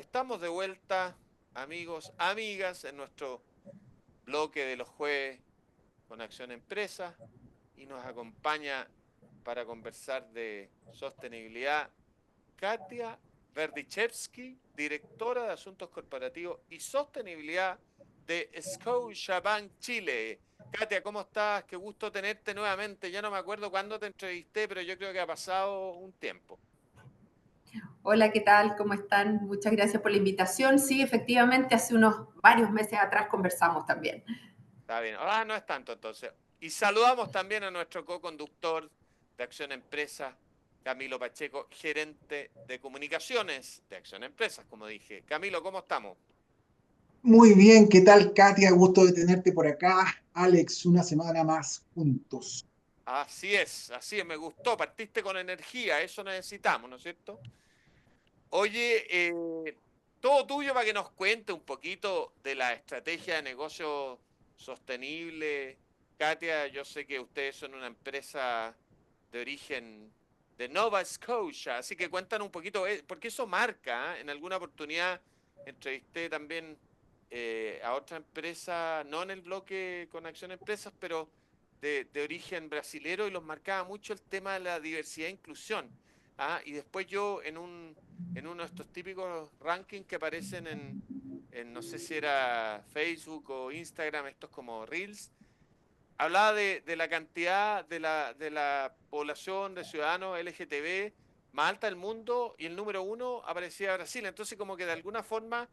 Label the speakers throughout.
Speaker 1: estamos de vuelta, amigos, amigas, en nuestro bloque de los jueves con Acción Empresa y nos acompaña para conversar de sostenibilidad Katia Verdichevsky, directora de Asuntos Corporativos y Sostenibilidad de Scotiabank Chile. Katia, ¿cómo estás? Qué gusto tenerte nuevamente. Ya no me acuerdo cuándo te entrevisté, pero yo creo que ha pasado un tiempo.
Speaker 2: Hola, ¿qué tal? ¿Cómo están? Muchas gracias por la invitación. Sí, efectivamente, hace unos varios meses atrás conversamos también.
Speaker 1: Está bien. Ah, no es tanto entonces. Y saludamos también a nuestro co-conductor de Acción Empresa, Camilo Pacheco, gerente de comunicaciones de Acción Empresas, como dije. Camilo, ¿cómo estamos?
Speaker 3: Muy bien, ¿qué tal, Katia? Gusto de tenerte por acá. Alex, una semana más juntos.
Speaker 1: Así es, me gustó. Partiste con energía, eso necesitamos, ¿no es cierto? Oye, todo tuyo para que nos cuente un poquito de la estrategia de negocio sostenible. Katia, yo sé que ustedes son una empresa de origen de Nova Scotia, así que cuéntanos un poquito, porque eso marca, ¿eh? En alguna oportunidad entrevisté también a otra empresa, no en el bloque con Acción Empresas, pero de origen brasilero y los marcaba mucho el tema de la diversidad e inclusión. Ah, y después yo en uno de estos típicos rankings que aparecen en no sé si era Facebook o Instagram, estos como Reels, hablaba de la cantidad de la población de ciudadanos LGTB más alta del mundo y el número uno aparecía Brasil. Entonces como que de alguna forma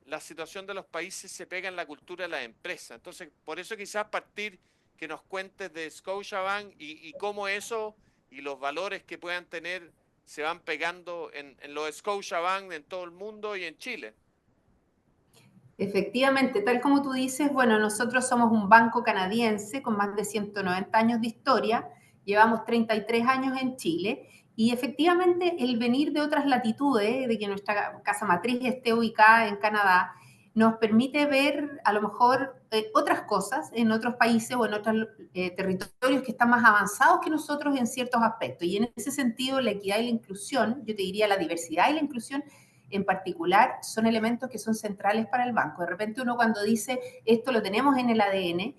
Speaker 1: la situación de los países se pega en la cultura de la empresa. Entonces por eso quizás partir que nos cuentes de Scotiabank y cómo eso y los valores que puedan tener se van pegando en los Scotiabank en todo el mundo y en Chile.
Speaker 2: Efectivamente, tal como tú dices, bueno, nosotros somos un banco canadiense con más de 190 años de historia, llevamos 33 años en Chile y efectivamente el venir de otras latitudes, de que nuestra casa matriz esté ubicada en Canadá, nos permite ver a lo mejor otras cosas en otros países o en otros territorios que están más avanzados que nosotros en ciertos aspectos. Y en ese sentido, la equidad y la inclusión, yo te diría la diversidad y la inclusión, en particular son elementos que son centrales para el banco. De repente uno cuando dice esto lo tenemos en el ADN,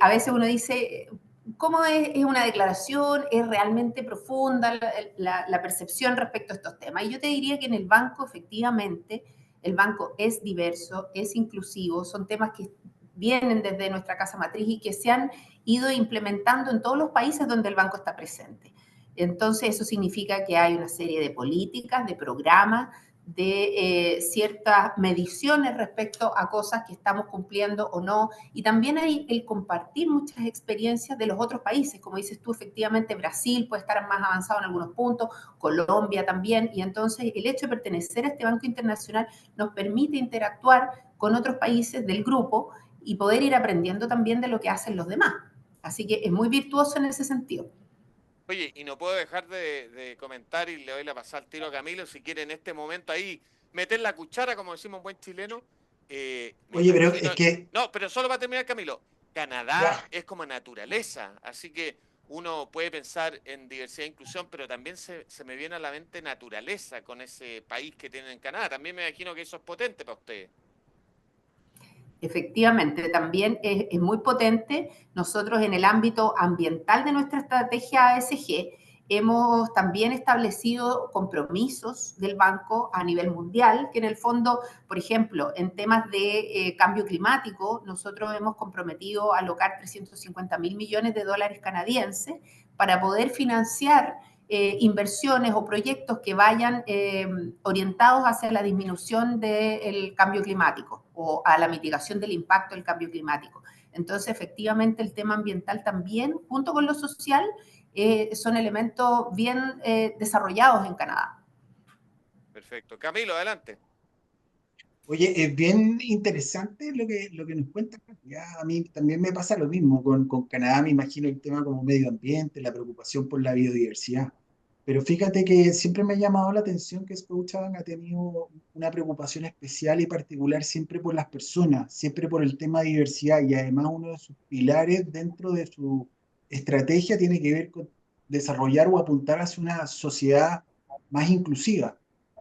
Speaker 2: a veces uno dice, ¿cómo es una declaración? ¿Es realmente profunda la percepción respecto a estos temas? Y yo te diría que en el banco efectivamente el banco es diverso, es inclusivo, son temas que vienen desde nuestra casa matriz y que se han ido implementando en todos los países donde el banco está presente. Entonces, eso significa que hay una serie de políticas, de programas, de ciertas mediciones respecto a cosas que estamos cumpliendo o no. Y también hay el compartir muchas experiencias de los otros países. Como dices tú, efectivamente Brasil puede estar más avanzado en algunos puntos, Colombia también. Y entonces el hecho de pertenecer a este banco internacional nos permite interactuar con otros países del grupo y poder ir aprendiendo también de lo que hacen los demás. Así que es muy virtuoso en ese sentido.
Speaker 1: Oye, y no puedo dejar de comentar y le doy la pasada al tiro a Camilo, si quiere en este momento ahí meter la cuchara, como decimos buen chileno, me
Speaker 3: Oye, pero
Speaker 1: imagino,
Speaker 3: es que,
Speaker 1: no, pero solo va a terminar Camilo, Canadá
Speaker 3: ya,
Speaker 1: es como naturaleza, así que uno puede pensar en diversidad e inclusión, pero también se me viene a la mente naturaleza con ese país que tienen en Canadá, también me imagino que eso es potente para ustedes.
Speaker 2: Efectivamente, también es muy potente. Nosotros en el ámbito ambiental de nuestra estrategia ASG hemos también establecido compromisos del banco a nivel mundial, que en el fondo, por ejemplo, en temas de cambio climático, nosotros hemos comprometido a alocar 350.000 millones de dólares canadienses para poder financiar inversiones o proyectos que vayan orientados hacia la disminución del cambio climático o a la mitigación del impacto del cambio climático. Entonces, efectivamente, el tema ambiental también, junto con lo social, son elementos bien desarrollados en Canadá.
Speaker 1: Perfecto. Camilo, adelante.
Speaker 3: oye, es bien interesante lo que nos cuentas. Ya a mí también me pasa lo mismo con Canadá, me imagino el tema como medio ambiente, la preocupación por la biodiversidad. Pero fíjate que siempre me ha llamado la atención que Scotiabank ha tenido una preocupación especial y particular siempre por las personas, siempre por el tema de diversidad y además uno de sus pilares dentro de su estrategia tiene que ver con desarrollar o apuntar hacia una sociedad más inclusiva.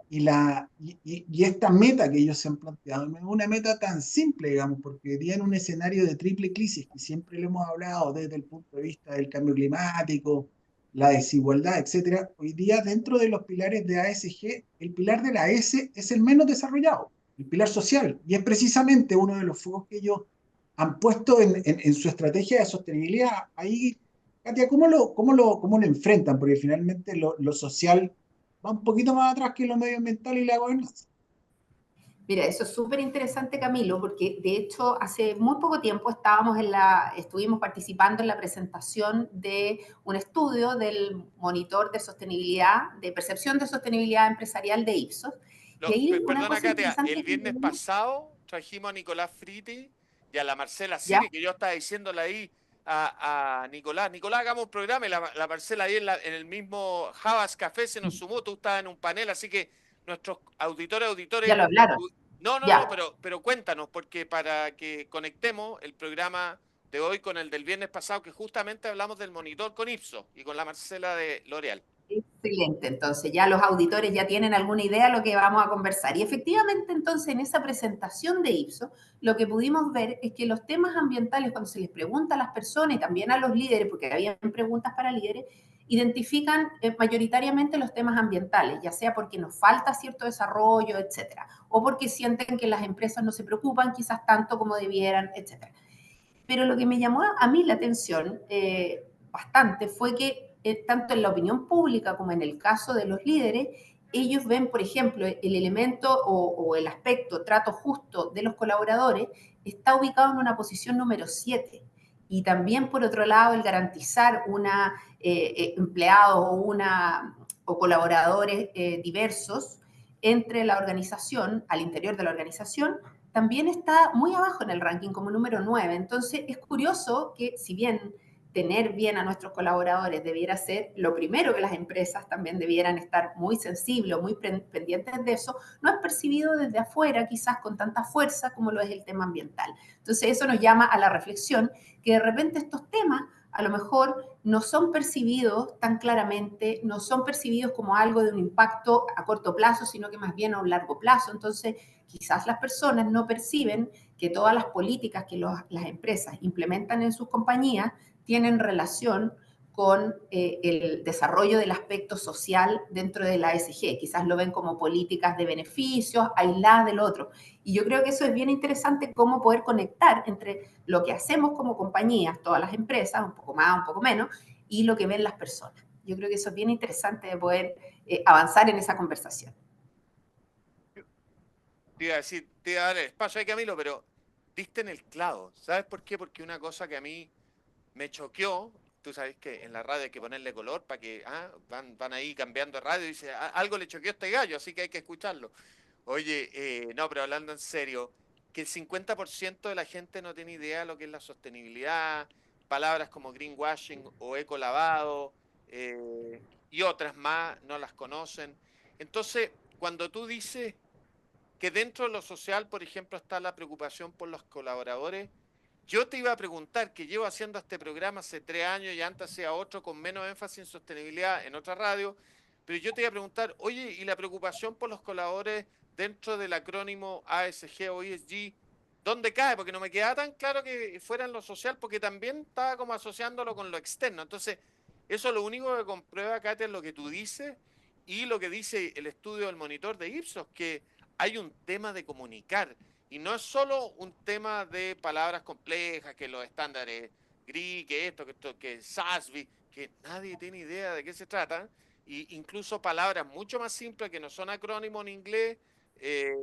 Speaker 3: y esta meta que ellos se han planteado no es una meta tan simple, digamos, porque hoy día en un escenario de triple crisis, que siempre lo hemos hablado desde el punto de vista del cambio climático, la desigualdad, etcétera, hoy día dentro de los pilares de ASG, el pilar de la S es el menos desarrollado, el pilar social, y es precisamente uno de los focos que ellos han puesto en su estrategia de sostenibilidad. Ahí, Katia, ¿cómo lo enfrentan? Porque finalmente lo social va un poquito más atrás que lo medioambiental y la gobernanza.
Speaker 2: Mira, eso es súper interesante, Camilo, porque de hecho hace muy poco tiempo estuvimos participando en la presentación de un estudio del monitor de sostenibilidad, de percepción de sostenibilidad empresarial de Ipsos. Y ahí una
Speaker 1: Perdona,
Speaker 2: cosa
Speaker 1: Katia, el
Speaker 2: interesante que
Speaker 1: viernes pasado trajimos a Nicolás Friti y a la Marcela
Speaker 2: ya,
Speaker 1: Siri, que yo estaba diciéndole ahí a Nicolás. Nicolás, hagamos un programa y la Marcela ahí en el mismo Javas Café se nos sumó, tú estabas en un panel, así que nuestros
Speaker 2: ya
Speaker 1: auditores,
Speaker 2: lo hablaron,
Speaker 1: no,
Speaker 2: ya.
Speaker 1: pero cuéntanos, porque para que conectemos el programa de hoy con el del viernes pasado, que justamente hablamos del monitor con Ipsos y con la Marcela de L'Oreal.
Speaker 2: Excelente, entonces ya los auditores ya tienen alguna idea de lo que vamos a conversar. Y efectivamente, entonces, en esa presentación de Ipsos, lo que pudimos ver es que los temas ambientales, cuando se les pregunta a las personas y también a los líderes, porque habían preguntas para líderes, identifican mayoritariamente los temas ambientales, ya sea porque nos falta cierto desarrollo, etcétera, o porque sienten que las empresas no se preocupan quizás tanto como debieran, etcétera. Pero lo que me llamó a mí la atención bastante fue que tanto en la opinión pública como en el caso de los líderes, ellos ven, por ejemplo, el elemento o el aspecto trato justo de los colaboradores está ubicado en una posición número 7. Y también, por otro lado, el garantizar una empleados o colaboradores diversos entre la organización, al interior de la organización, también está muy abajo en el ranking como número 9. Entonces es curioso que si bien tener bien a nuestros colaboradores debiera ser lo primero que las empresas también debieran estar muy sensibles o muy pendientes de eso, no es percibido desde afuera quizás con tanta fuerza como lo es el tema ambiental. Entonces eso nos llama a la reflexión que de repente estos temas a lo mejor no son percibidos tan claramente, no son percibidos como algo de un impacto a corto plazo, sino que más bien a un largo plazo. Entonces, quizás las personas no perciben que todas las políticas que las empresas implementan en sus compañías tienen relación con el desarrollo del aspecto social dentro de la ESG. Quizás lo ven como políticas de beneficios, aisladas del otro. Y yo creo que eso es bien interesante, cómo poder conectar entre lo que hacemos como compañías, todas las empresas, un poco más, un poco menos, y lo que ven las personas. Yo creo que eso es bien interesante de poder avanzar en esa conversación.
Speaker 1: Te iba a decir, te iba a dar el espacio ahí, Camilo, pero diste en el clavo. ¿Sabes por qué? Porque una cosa que a mí me choqueó, tú sabes que en la radio hay que ponerle color para que van ahí cambiando de radio y dice, algo le choqueó a este gallo, así que hay que escucharlo. Oye, no, pero hablando en serio, que el 50% de la gente no tiene idea de lo que es la sostenibilidad, palabras como greenwashing o ecolavado y otras más no las conocen. Entonces, cuando tú dices que dentro de lo social, por ejemplo, está la preocupación por los colaboradores. Yo te iba a preguntar, que llevo haciendo este programa hace 3 años y antes hacía otro con menos énfasis en sostenibilidad en otra radio, pero yo te iba a preguntar, oye, ¿y la preocupación por los colaboradores dentro del acrónimo ASG o ESG, dónde cae? Porque no me quedaba tan claro que fuera en lo social, porque también estaba como asociándolo con lo externo. Entonces, eso lo único que comprueba, Katia, es lo que tú dices y lo que dice el estudio del monitor de Ipsos, que hay un tema de comunicar. Y no es solo un tema de palabras complejas, que los estándares GRI, que SASB, que nadie tiene idea de qué se trata. Y incluso palabras mucho más simples que no son acrónimos en inglés, eh,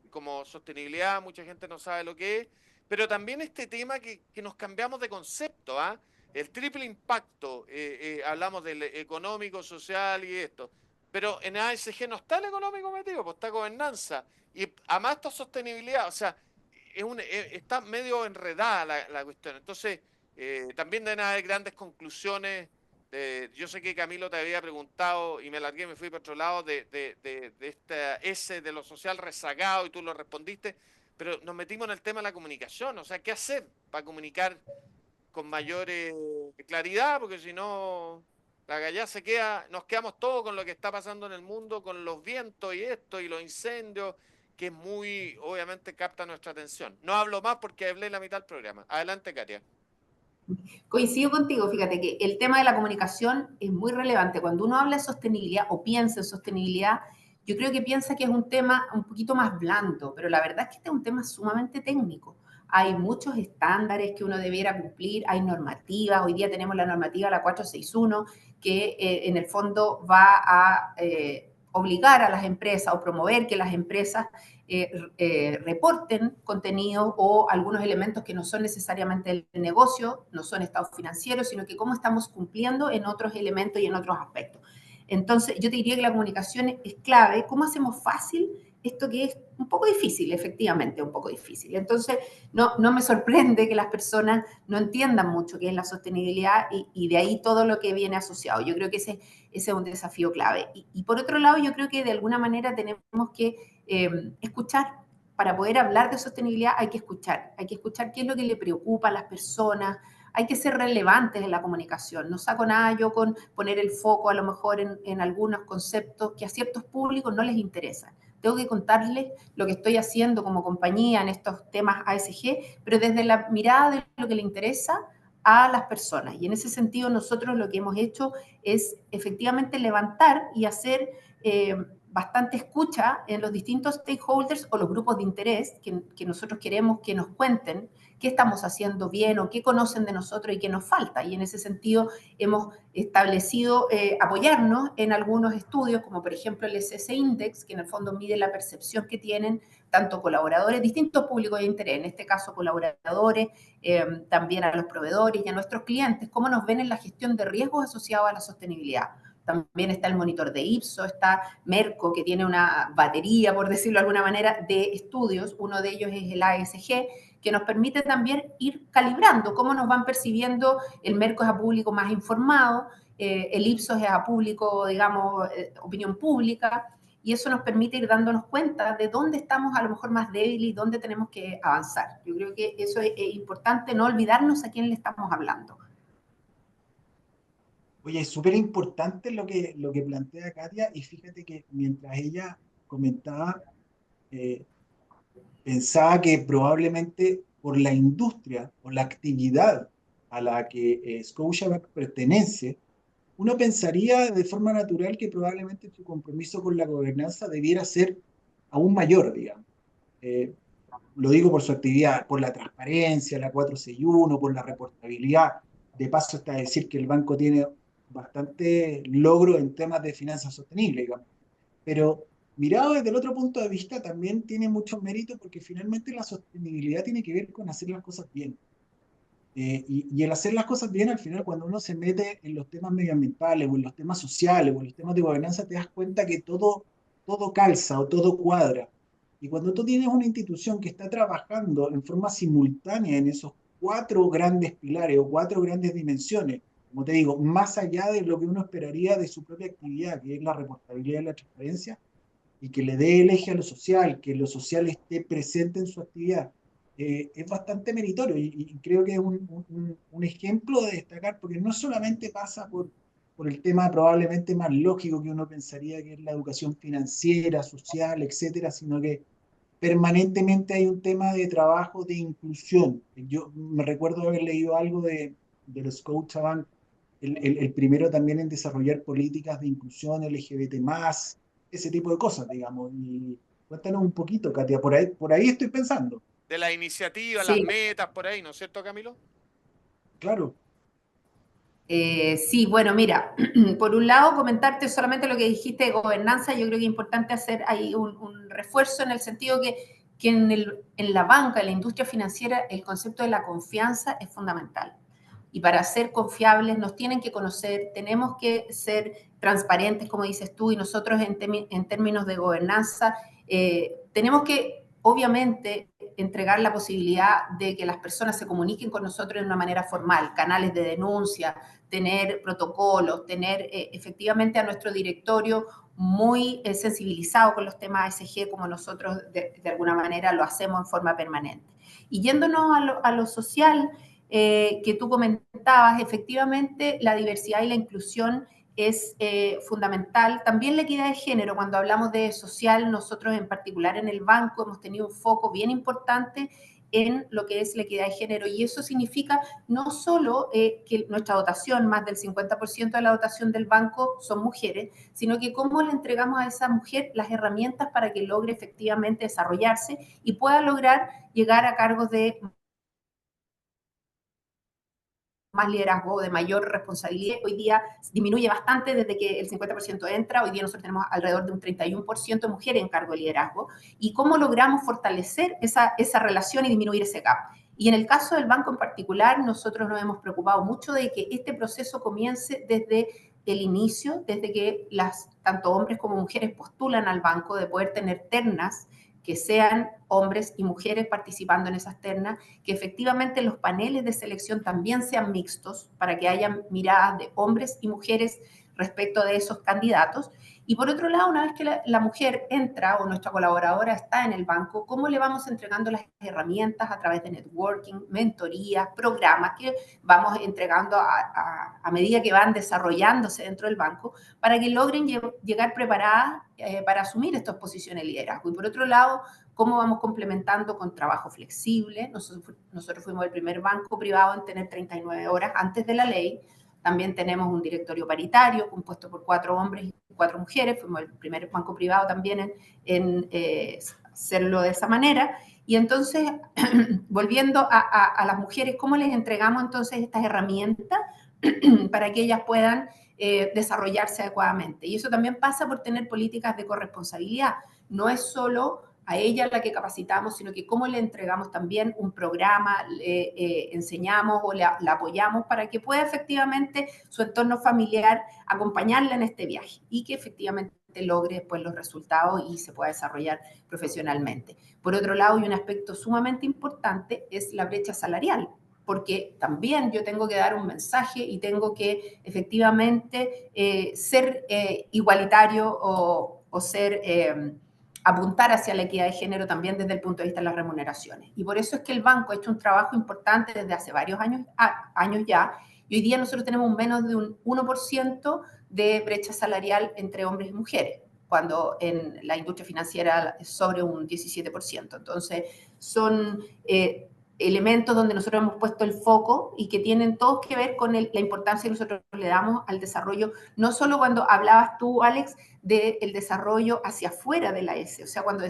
Speaker 1: como sostenibilidad, mucha gente no sabe lo que es. Pero también este tema que nos cambiamos de concepto, ¿ah? El triple impacto, hablamos del económico, social y esto. Pero en ASG no está el económico metido, pues está gobernanza. Y además está sostenibilidad, o sea, está medio enredada la cuestión. Entonces, también deben haber grandes conclusiones. Yo sé que Camilo te había preguntado y me largué, me fui para otro lado de esta S de lo social rezagado y tú lo respondiste, pero nos metimos en el tema de la comunicación, o sea, ¿qué hacer para comunicar con mayor claridad? Porque si no... La gallá se queda, nos quedamos todos con lo que está pasando en el mundo, con los vientos y esto, y los incendios, que muy, obviamente, capta nuestra atención. No hablo más porque hablé la mitad del programa. Adelante, Katia.
Speaker 2: Coincido contigo, fíjate que el tema de la comunicación es muy relevante. Cuando uno habla de sostenibilidad o piensa en sostenibilidad, yo creo que piensa que es un tema un poquito más blando, pero la verdad es que este es un tema sumamente técnico. Hay muchos estándares que uno debiera cumplir, hay normativas, hoy día tenemos la normativa, la 461, que en el fondo va a obligar a las empresas o promover que las empresas reporten contenido o algunos elementos que no son necesariamente el negocio, no son estados financieros, sino que cómo estamos cumpliendo en otros elementos y en otros aspectos. Entonces, yo te diría que la comunicación es clave. ¿Cómo hacemos fácil esto que es un poco difícil, efectivamente, un poco difícil? Entonces, no me sorprende que las personas no entiendan mucho qué es la sostenibilidad y de ahí todo lo que viene asociado. Yo creo que ese es un desafío clave. Y por otro lado, yo creo que de alguna manera tenemos que escuchar. Para poder hablar de sostenibilidad hay que escuchar qué es lo que le preocupa a las personas, hay que ser relevantes en la comunicación. No saco nada yo con poner el foco a lo mejor en algunos conceptos que a ciertos públicos no les interesan. Tengo que contarles lo que estoy haciendo como compañía en estos temas ASG, pero desde la mirada de lo que le interesa a las personas. Y en ese sentido nosotros lo que hemos hecho es efectivamente levantar y hacer bastante escucha en los distintos stakeholders o los grupos de interés que nosotros queremos que nos cuenten qué estamos haciendo bien o qué conocen de nosotros y qué nos falta. Y en ese sentido hemos establecido apoyarnos en algunos estudios, como por ejemplo el SS Index, que en el fondo mide la percepción que tienen tanto colaboradores, distintos públicos de interés, en este caso colaboradores, también a los proveedores y a nuestros clientes, cómo nos ven en la gestión de riesgos asociados a la sostenibilidad. También está el monitor de Ipsos, está Merco, que tiene una batería, por decirlo de alguna manera, de estudios. Uno de ellos es el ASG, que nos permite también ir calibrando cómo nos van percibiendo. El Merco es a público más informado, el Ipsos es a público, digamos, opinión pública, y eso nos permite ir dándonos cuenta de dónde estamos a lo mejor más débiles y dónde tenemos que avanzar. Yo creo que eso es importante, no olvidarnos a quién le estamos hablando.
Speaker 3: Oye, es súper importante lo que plantea Katia, y fíjate que mientras ella comentaba, eh, pensaba que probablemente por la industria o la actividad a la que Scotiabank pertenece, uno pensaría de forma natural que probablemente su compromiso con la gobernanza debiera ser aún mayor, digamos. Eh, lo digo por su actividad, por la transparencia, la 461, por la reportabilidad. De paso está decir que el banco tiene bastante logro en temas de finanzas sostenibles, digamos. Pero mirado desde el otro punto de vista, también tiene mucho mérito porque finalmente la sostenibilidad tiene que ver con hacer las cosas bien. Y el hacer las cosas bien, al final, cuando uno se mete en los temas medioambientales o en los temas sociales o en los temas de gobernanza, te das cuenta que todo calza o todo cuadra. Y cuando tú tienes una institución que está trabajando en forma simultánea en esos cuatro grandes pilares o cuatro grandes dimensiones, como te digo, más allá de lo que uno esperaría de su propia actividad, que es la reportabilidad y la transparencia, y que le dé el eje a lo social, que lo social esté presente en su actividad, es bastante meritorio y creo que es un ejemplo de destacar, porque no solamente pasa por el tema probablemente más lógico que uno pensaría que es la educación financiera, social, etcétera, sino que permanentemente hay un tema de trabajo de inclusión. Yo me recuerdo haber leído algo de los Scotiabank, el primero también en desarrollar políticas de inclusión LGBT+, ese tipo de cosas, digamos. Y cuéntanos un poquito, Katia, por ahí estoy pensando.
Speaker 1: De la iniciativa, las
Speaker 2: Sí,
Speaker 1: metas, por ahí, ¿no es cierto, Camilo?
Speaker 3: Claro.
Speaker 2: sí, bueno, mira, por un lado comentarte solamente lo que dijiste de gobernanza, yo creo que es importante hacer ahí un refuerzo en el sentido que en la banca, en la industria financiera, el concepto de la confianza es fundamental. Y para ser confiables nos tienen que conocer, tenemos que ser transparentes, como dices tú, y nosotros en términos de gobernanza tenemos que, obviamente, entregar la posibilidad de que las personas se comuniquen con nosotros de una manera formal, canales de denuncia, tener protocolos, tener efectivamente a nuestro directorio muy sensibilizado con los temas ASG, como nosotros de alguna manera lo hacemos en forma permanente. Y yéndonos a lo social, que tú comentabas, efectivamente la diversidad y la inclusión es fundamental. También la equidad de género, cuando hablamos de social, nosotros en particular en el banco hemos tenido un foco bien importante en lo que es la equidad de género, y eso significa no solo que nuestra dotación, más del 50% de la dotación del banco son mujeres, sino que cómo le entregamos a esa mujer las herramientas para que logre efectivamente desarrollarse y pueda lograr llegar a cargos de más liderazgo, de mayor responsabilidad. Hoy día disminuye bastante desde que el 50% entra. Hoy día nosotros tenemos alrededor de un 31% de mujeres en cargo de liderazgo. ¿Y cómo logramos fortalecer esa relación y disminuir ese gap? Y en el caso del banco en particular, nosotros nos hemos preocupado mucho de que este proceso comience desde el inicio, desde que tanto hombres como mujeres postulan al banco, de poder tener ternas que sean hombres y mujeres participando en esas ternas, que efectivamente los paneles de selección también sean mixtos para que haya miradas de hombres y mujeres respecto de esos candidatos. Y por otro lado, una vez que la mujer entra o nuestra colaboradora está en el banco, ¿cómo le vamos entregando las herramientas a través de networking, mentorías, programas que vamos entregando a medida que van desarrollándose dentro del banco para que logren llegar preparadas para asumir estas posiciones de liderazgo? Y por otro lado, cómo vamos complementando con trabajo flexible. Nosotros fuimos el primer banco privado en tener 39 horas antes de la ley. También tenemos un directorio paritario compuesto por 4 hombres y 4 mujeres. Fuimos el primer banco privado también en hacerlo de esa manera. Y entonces, volviendo a las mujeres, ¿cómo les entregamos entonces estas herramientas para que ellas puedan desarrollarse adecuadamente? Y eso también pasa por tener políticas de corresponsabilidad. No es solo a ella la que capacitamos, sino que cómo le entregamos también un programa, le enseñamos o la apoyamos para que pueda efectivamente su entorno familiar acompañarla en este viaje y que efectivamente logre después los resultados y se pueda desarrollar profesionalmente. Por otro lado, y un aspecto sumamente importante es la brecha salarial, porque también yo tengo que dar un mensaje y tengo que efectivamente ser igualitario o ser apuntar hacia la equidad de género también desde el punto de vista de las remuneraciones. Y por eso es que el banco ha hecho un trabajo importante desde hace varios años ya, y hoy día nosotros tenemos menos de un 1% de brecha salarial entre hombres y mujeres, cuando en la industria financiera es sobre un 17%. Entonces, son elementos donde nosotros hemos puesto el foco y que tienen todos que ver con la importancia que nosotros le damos al desarrollo, no solo cuando hablabas tú, Alex, del desarrollo hacia afuera de la S, o sea, cuando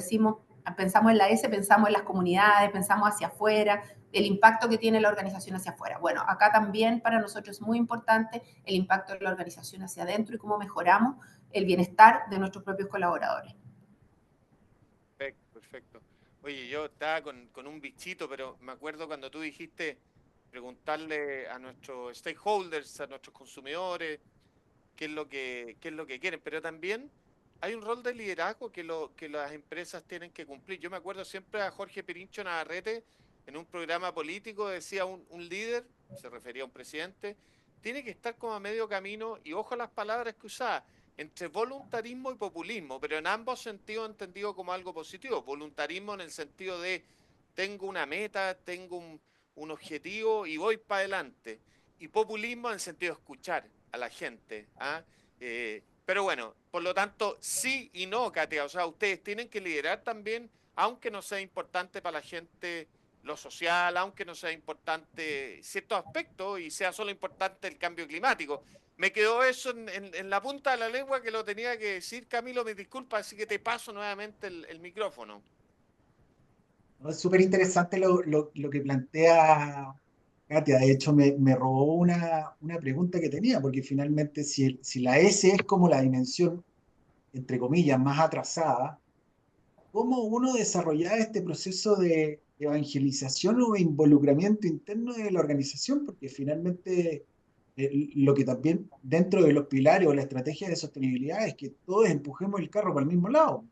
Speaker 2: pensamos en la S, pensamos en las comunidades, pensamos hacia afuera, el impacto que tiene la organización hacia afuera. Bueno, acá también para nosotros es muy importante el impacto de la organización hacia adentro y cómo mejoramos el bienestar de nuestros propios colaboradores.
Speaker 1: Perfecto, perfecto. Oye, yo estaba con un bichito, pero me acuerdo cuando tú dijiste preguntarle a nuestros stakeholders, a nuestros consumidores, qué es lo que quieren, pero también hay un rol de liderazgo que las empresas tienen que cumplir. Yo me acuerdo siempre a Jorge Pirincho Navarrete en un programa político, decía un líder, se refería a un presidente, tiene que estar como a medio camino, y ojo a las palabras que usaba, entre voluntarismo y populismo, pero en ambos sentidos entendido como algo positivo. Voluntarismo en el sentido de tengo una meta, tengo un objetivo y voy para adelante. Y populismo en el sentido de escuchar a la gente. ¿Ah? Pero bueno, por lo tanto, sí y no, Katia. O sea, ustedes tienen que liderar también, aunque no sea importante para la gente lo social, aunque no sea importante ciertos aspectos y sea solo importante el cambio climático. Me quedó eso en la punta de la lengua que lo tenía que decir, Camilo, me disculpa, así que te paso nuevamente el micrófono.
Speaker 3: ¿No? Es súper interesante lo que plantea Katia. De hecho, me robó una pregunta que tenía, porque finalmente si la S es como la dimensión, entre comillas, más atrasada, ¿cómo uno desarrollaba este proceso de evangelización o involucramiento interno de la organización? Porque finalmente lo que también dentro de los pilares o la estrategia de sostenibilidad es que todos empujemos el carro para el mismo lado.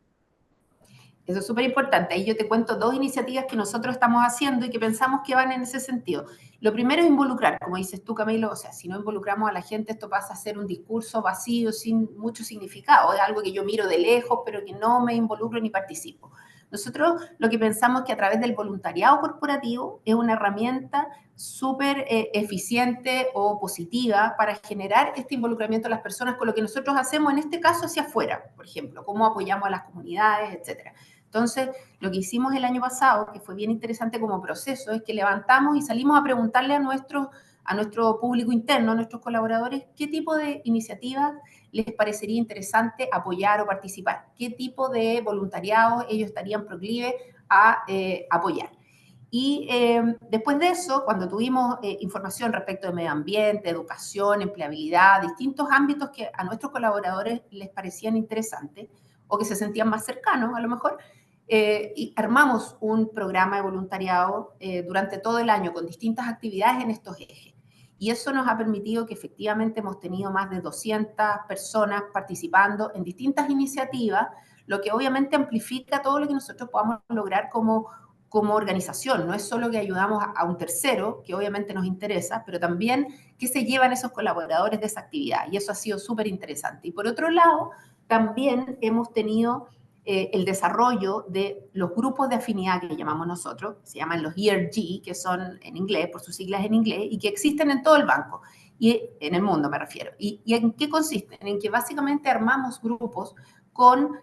Speaker 2: Eso es súper importante. Ahí yo te cuento 2 iniciativas que nosotros estamos haciendo y que pensamos que van en ese sentido. Lo primero es involucrar, como dices tú, Camilo, o sea, si no involucramos a la gente, esto pasa a ser un discurso vacío, sin mucho significado. Es algo que yo miro de lejos, pero que no me involucro ni participo. Nosotros lo que pensamos es que a través del voluntariado corporativo es una herramienta súper eficiente o positiva para generar este involucramiento de las personas con lo que nosotros hacemos, en este caso hacia afuera, por ejemplo, cómo apoyamos a las comunidades, etcétera. Entonces, lo que hicimos el año pasado, que fue bien interesante como proceso, es que levantamos y salimos a preguntarle a nuestro público interno, a nuestros colaboradores, qué tipo de iniciativas les parecería interesante apoyar o participar, qué tipo de voluntariado ellos estarían proclives a apoyar. Y después de eso, cuando tuvimos información respecto de medio ambiente, educación, empleabilidad, distintos ámbitos que a nuestros colaboradores les parecían interesantes o que se sentían más cercanos a lo mejor, y armamos un programa de voluntariado durante todo el año con distintas actividades en estos ejes. Y eso nos ha permitido que efectivamente hemos tenido más de 200 personas participando en distintas iniciativas, lo que obviamente amplifica todo lo que nosotros podamos lograr como organización. No es solo que ayudamos a un tercero, que obviamente nos interesa, pero también qué se llevan esos colaboradores de esa actividad. Y eso ha sido súper interesante. Y por otro lado, también hemos tenido el desarrollo de los grupos de afinidad que llamamos nosotros, se llaman los ERG, que son en inglés, por sus siglas en inglés, y que existen en todo el banco, y en el mundo me refiero. ¿Y en qué consisten? En que básicamente armamos grupos con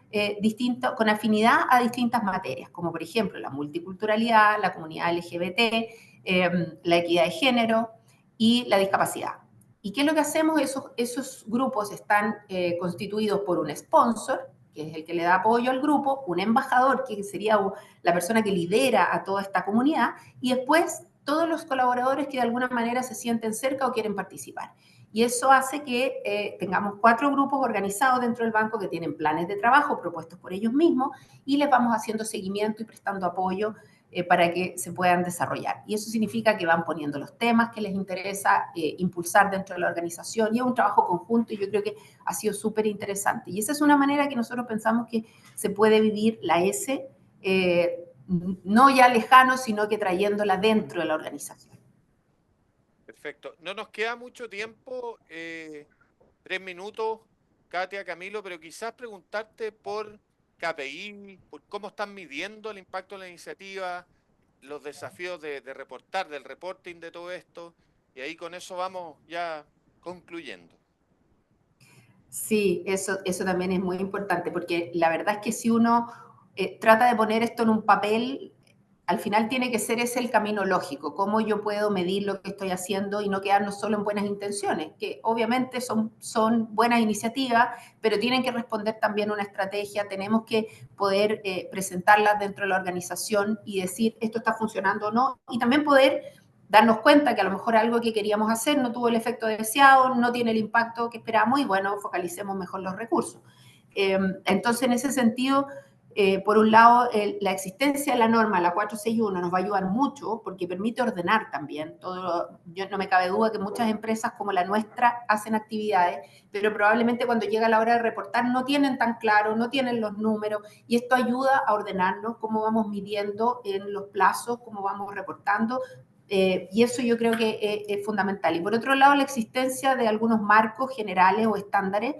Speaker 2: afinidad a distintas materias, como por ejemplo la multiculturalidad, la comunidad LGBT, la equidad de género y la discapacidad. ¿Y qué es lo que hacemos? Esos grupos están constituidos por un sponsor, que es el que le da apoyo al grupo, un embajador, que sería la persona que lidera a toda esta comunidad, y después todos los colaboradores que de alguna manera se sienten cerca o quieren participar. Y eso hace que tengamos 4 grupos organizados dentro del banco que tienen planes de trabajo propuestos por ellos mismos y les vamos haciendo seguimiento y prestando apoyo para que se puedan desarrollar. Y eso significa que van poniendo los temas que les interesa impulsar dentro de la organización y es un trabajo conjunto y yo creo que ha sido súper interesante. Y esa es una manera que nosotros pensamos que se puede vivir la S, no ya lejano, sino que trayéndola dentro de la organización.
Speaker 1: Perfecto. No nos queda mucho tiempo, 3 minutos, Katia, Camilo, pero quizás preguntarte por KPI, por cómo están midiendo el impacto de la iniciativa, los desafíos de reportar, del reporting de todo esto, y ahí con eso vamos ya concluyendo.
Speaker 2: Sí, eso también es muy importante, porque la verdad es que si uno trata de poner esto en un papel, al final tiene que ser ese el camino lógico, cómo yo puedo medir lo que estoy haciendo y no quedarnos solo en buenas intenciones, que obviamente son buenas iniciativas, pero tienen que responder también una estrategia, tenemos que poder presentarlas dentro de la organización y decir esto está funcionando o no, y también poder darnos cuenta que a lo mejor algo que queríamos hacer no tuvo el efecto deseado, no tiene el impacto que esperamos y bueno, focalicemos mejor los recursos. Entonces, en ese sentido, por un lado, la existencia de la norma, la 461, nos va a ayudar mucho porque permite ordenar también. Yo no me cabe duda que muchas empresas como la nuestra hacen actividades, pero probablemente cuando llega la hora de reportar no tienen tan claro, no tienen los números y esto ayuda a ordenarnos cómo vamos midiendo en los plazos, cómo vamos reportando. Y eso yo creo que es fundamental. Y por otro lado, la existencia de algunos marcos generales o estándares,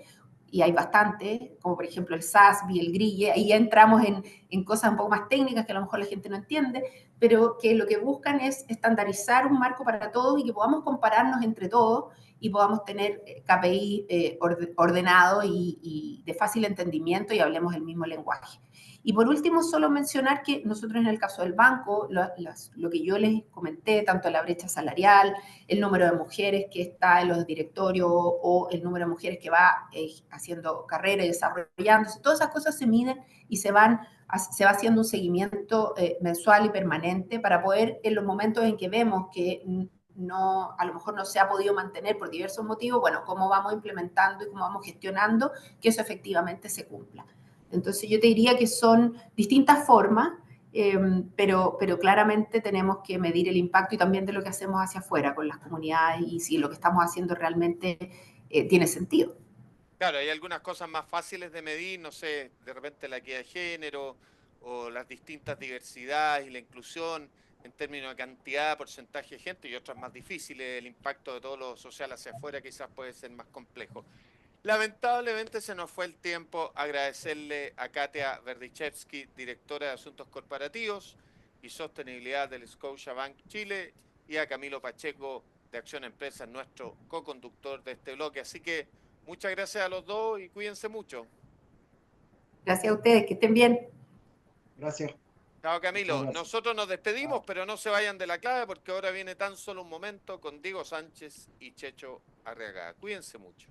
Speaker 2: y hay bastantes, como por ejemplo el SASB, el GRILLE, ahí ya entramos en cosas un poco más técnicas que a lo mejor la gente no entiende, pero que lo que buscan es estandarizar un marco para todos y que podamos compararnos entre todos y podamos tener KPI ordenado y de fácil entendimiento y hablemos el mismo lenguaje. Y por último, solo mencionar que nosotros en el caso del banco, lo que yo les comenté, tanto la brecha salarial, el número de mujeres que está en los directorios o el número de mujeres que va haciendo carrera y desarrollándose, todas esas cosas se miden y se va haciendo un seguimiento mensual y permanente para poder, en los momentos en que vemos que no, a lo mejor no se ha podido mantener por diversos motivos, bueno, cómo vamos implementando y cómo vamos gestionando que eso efectivamente se cumpla. Entonces yo te diría que son distintas formas, pero claramente tenemos que medir el impacto y también de lo que hacemos hacia afuera con las comunidades y si lo que estamos haciendo realmente tiene sentido.
Speaker 1: Claro, hay algunas cosas más fáciles de medir, no sé, de repente la equidad de género o las distintas diversidades y la inclusión en términos de cantidad, porcentaje de gente y otras más difíciles, el impacto de todo lo social hacia afuera quizás puede ser más complejo. Lamentablemente se nos fue el tiempo. Agradecerle a Katia Berdichevsky, directora de Asuntos Corporativos y Sostenibilidad del Scotiabank Chile, y a Camilo Pacheco de Acción Empresas, nuestro co-conductor de este bloque. Así que muchas gracias a los dos y cuídense mucho.
Speaker 2: Gracias a ustedes, que estén bien.
Speaker 3: Gracias.
Speaker 1: Chao
Speaker 3: Muchas
Speaker 1: Camilo.
Speaker 3: gracias.
Speaker 1: Nosotros nos despedimos,
Speaker 3: Chao.
Speaker 1: pero no se vayan de la clave porque ahora viene tan solo un momento con Diego Sánchez y Checho Arriaga. Cuídense mucho.